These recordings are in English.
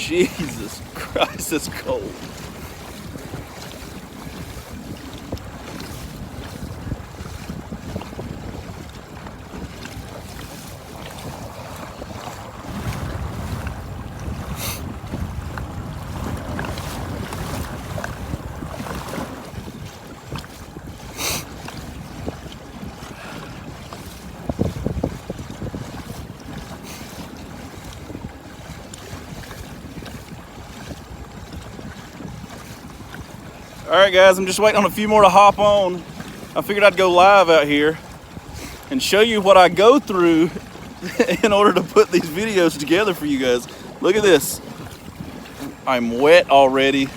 Jesus Christ, it's cold. All right, guys, I'm just waiting on a few more to hop on. I figured I'd go live out here and show you what I go through in order to put these videos together for you guys. Look at this. I'm wet already.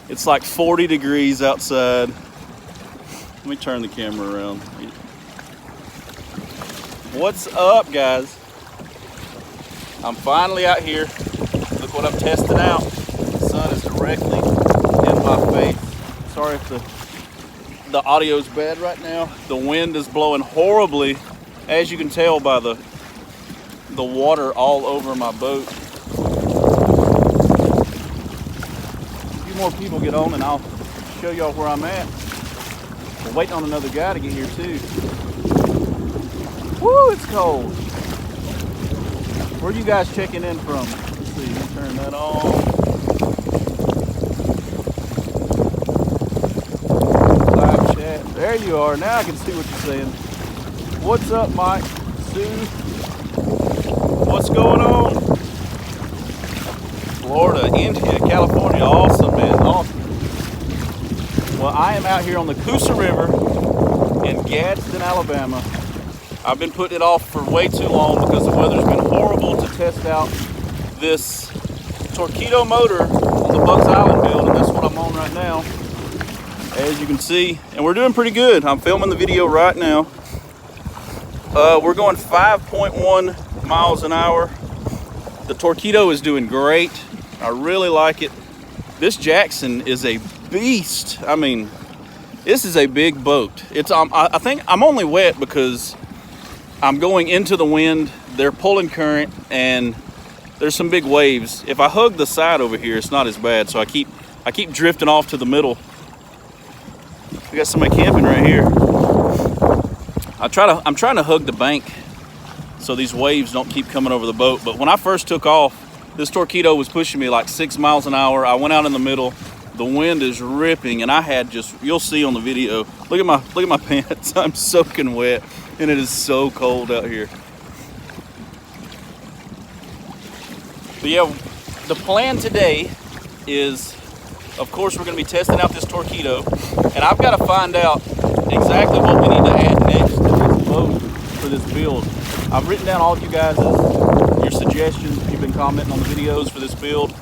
It's like 40 degrees outside. Let me turn the camera around. What's up, guys? I'm finally out here. Look what I'm testing out. The sun is directly in my face. Sorry if the audio's bad right now. The wind is blowing horribly, as you can tell by the water all over my boat. A few more people get on and I'll show y'all where I'm at. We're waiting on another guy to get here too. Woo, it's cold. Where are you guys checking in from? Let's see, let me turn that on. There you are. Now I can see what you're saying. What's up, Mike? Sue? What's going on? Florida, India, California. Awesome, man. Awesome. Well, I am out here on the Coosa River in Gadsden, Alabama. I've been putting it off for way too long because the weather's been horrible to test out this Torpedo motor on the Bucks Island build, and that's what I'm on right now. As you can see, and we're doing pretty good. I'm filming the video right now. We're going 5.1 miles an hour. The Torpedo is doing great. I really like it. This Jackson is a beast. I mean, this is a big boat. It's I think I'm only wet because I'm going into the wind. They're pulling current and there's some big waves. If I hug the side over here, it's not as bad. So I keep drifting off to the middle. We got somebody camping right here. I'm trying to hug the bank so these waves don't keep coming over the boat. But when I first took off, this Torpedo was pushing me like 6 miles an hour. I went out in the middle. The wind is ripping, and I had you'll see on the video. Look at my pants. I'm soaking wet, and it is so cold out here. But yeah, the plan today is, of course, we're going to be testing out this Torpedo, and I've got to find out exactly what we need to add next to this boat for this build. I've written down all of you guys' your suggestions. You've been commenting on the videos for this build.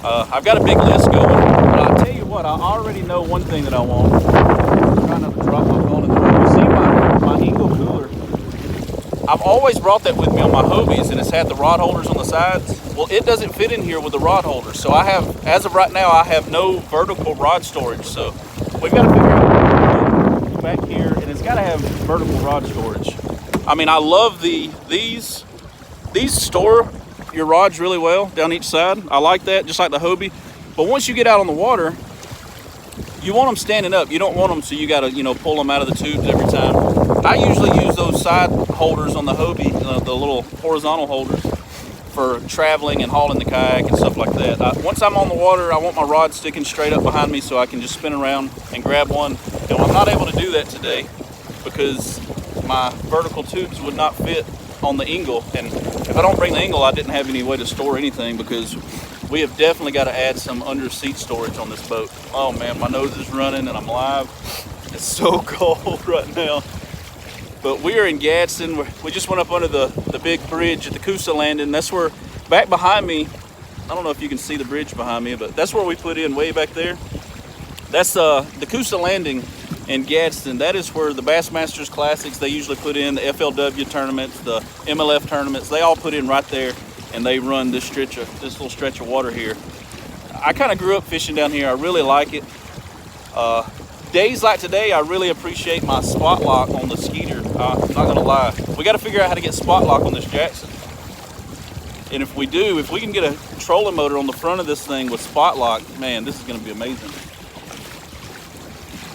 I've got a big list going, but I'll tell you what, I already know one thing that I want. I'm trying not to drop my phone in the road. You see my Eagle cooler? I've always brought that with me on my Hobies, and it's had the rod holders on the sides. Well, it doesn't fit in here with the rod holders. So I have, as of right now, I have no vertical rod storage. So we've got to figure out what to do back here, and it's got to have vertical rod storage. I mean, I love these store your rods really well down each side. I like that, just like the Hobie. But once you get out on the water, you want them standing up. You don't want them so you got to, pull them out of the tubes every time. I usually use those side holders on the Hobie, the little horizontal holders, for traveling and hauling the kayak and stuff like that. Once I'm on the water, I want my rod sticking straight up behind me so I can just spin around and grab one. And I'm not able to do that today because my vertical tubes would not fit on the Ingle. And if I don't bring the Ingle, I didn't have any way to store anything because we have definitely got to add some under seat storage on this boat. Oh man, my nose is running and I'm live. It's so cold right now. But we are in Gadsden. We just went up under the big bridge at the Coosa landing. That's where, back behind me, I don't know if you can see the bridge behind me, but that's where we put in way back there. That's the Coosa landing in Gadsden. That is where the Bassmasters Classics, they usually put in the FLW tournaments, the MLF tournaments. They all put in right there, and they run this little stretch of water here. I kind of grew up fishing down here. I really like it. Days like today, I really appreciate my spot lock on the Skeeter. I'm not gonna lie. We gotta figure out how to get spot lock on this Jackson. And if we do, if we can get a trolling motor on the front of this thing with spot lock, man, this is gonna be amazing.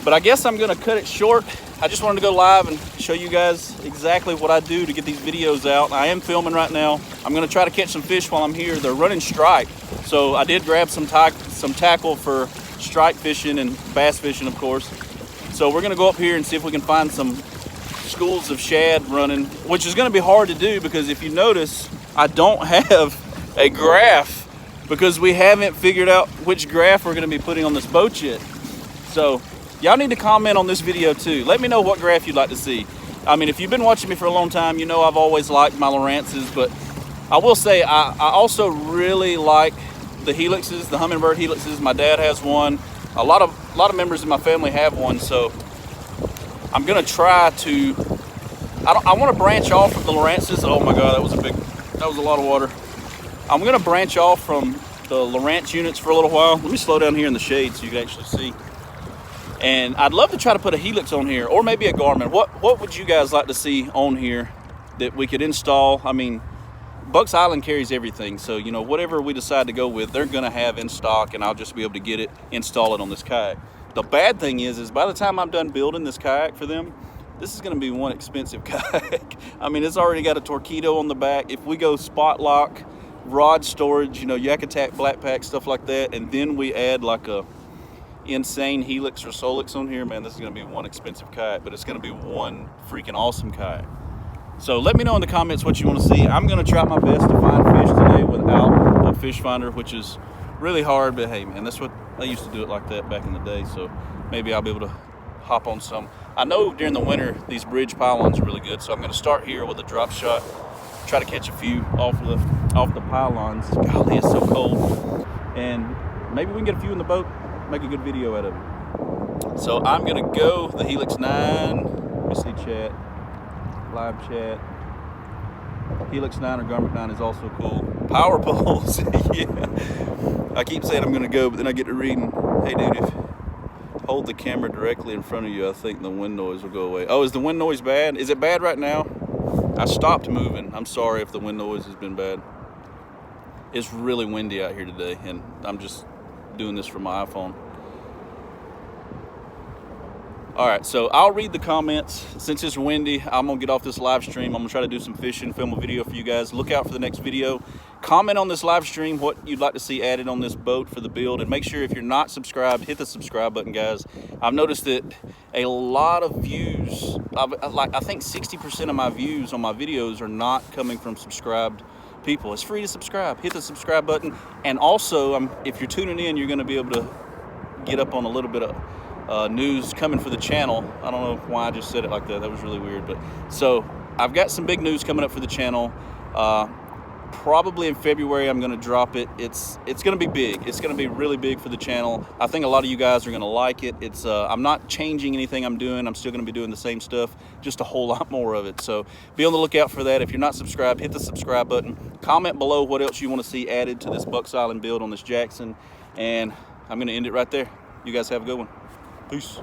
But I guess I'm gonna cut it short. I just wanted to go live and show you guys exactly what I do to get these videos out. I am filming right now. I'm gonna try to catch some fish while I'm here. They're running strike. So I did grab some tackle for strike fishing and bass fishing, of course. So we're gonna go up here and see if we can find some schools of shad running, which is gonna be hard to do because if you notice, I don't have a graph because we haven't figured out which graph we're gonna be putting on this boat yet. So y'all need to comment on this video too. Let me know what graph you'd like to see. I mean, if you've been watching me for a long time, you know I've always liked my Lowrances, but I will say I also really like the helixes, the Humminbird helixes. My dad has one. A lot of members of my family have one, so I'm gonna try to. I want to branch off from the Lowrances. Oh my God, that was a lot of water. I'm gonna branch off from the Lowrance units for a little while. Let me slow down here in the shade so you can actually see. And I'd love to try to put a helix on here, or maybe a Garmin. What would you guys like to see on here that we could install? I mean, Bucks Island carries everything, so you know, whatever we decide to go with, they're gonna have in stock, and I'll just be able to get it, install it on this kayak. The bad thing is by the time I'm done building this kayak for them, this is gonna be one expensive kayak. I mean, it's already got a Torqeedo on the back. If we go spot lock, rod storage, you know, Yak Attack, Black Pack, stuff like that, and then we add like a insane helix or solix on here, man, this is gonna be one expensive kayak, but it's gonna be one freaking awesome kayak. So let me know in the comments what you want to see. I'm gonna try my best to find fish today without a fish finder, which is really hard, but hey man, that's what I used to do it like that back in the day, so maybe I'll be able to hop on some. I know during the winter these bridge pylons are really good, so I'm gonna start here with a drop shot, try to catch a few off the pylons. Golly, it's so cold, and maybe we can get a few in the boat, make a good video out of it. So I'm gonna go the Helix 9. Let me see chat, live chat. Helix 9 or Garmin 9 is also cool. Power poles, yeah. I keep saying I'm gonna go, but then I get to reading, hey dude, if hold the camera directly in front of you, I think the wind noise will go away. Oh, is the wind noise bad? Is it bad right now? I stopped moving. I'm sorry if the wind noise has been bad. It's really windy out here today, and I'm just doing this from my iPhone. All right, so I'll read the comments. Since it's windy, I'm gonna get off this live stream. I'm gonna try to do some fishing, film a video for you guys. Look out for the next video. Comment on this live stream what you'd like to see added on this boat for the build, and make sure if you're not subscribed, hit the subscribe button, guys. I've noticed that a lot of views, I think 60% of my views on my videos are not coming from subscribed people. It's free to subscribe. Hit the subscribe button, and also if you're tuning in, you're gonna be able to get up on a little bit of news coming for the channel. I don't know why I just said it like that. That was really weird. But so I've got some big news coming up for the channel. Probably in February I'm going to drop it. It's going to be big. It's going to be really big for the channel. I think a lot of you guys are going to like it. It's I'm not changing anything I'm doing. I'm still going to be doing the same stuff, just a whole lot more of it. So be on the lookout for that. If you're not subscribed, hit the subscribe button. Comment below what else you want to see added to this Bucks Island build on this Jackson, and I'm going to end it right there. You guys have a good one. Peace.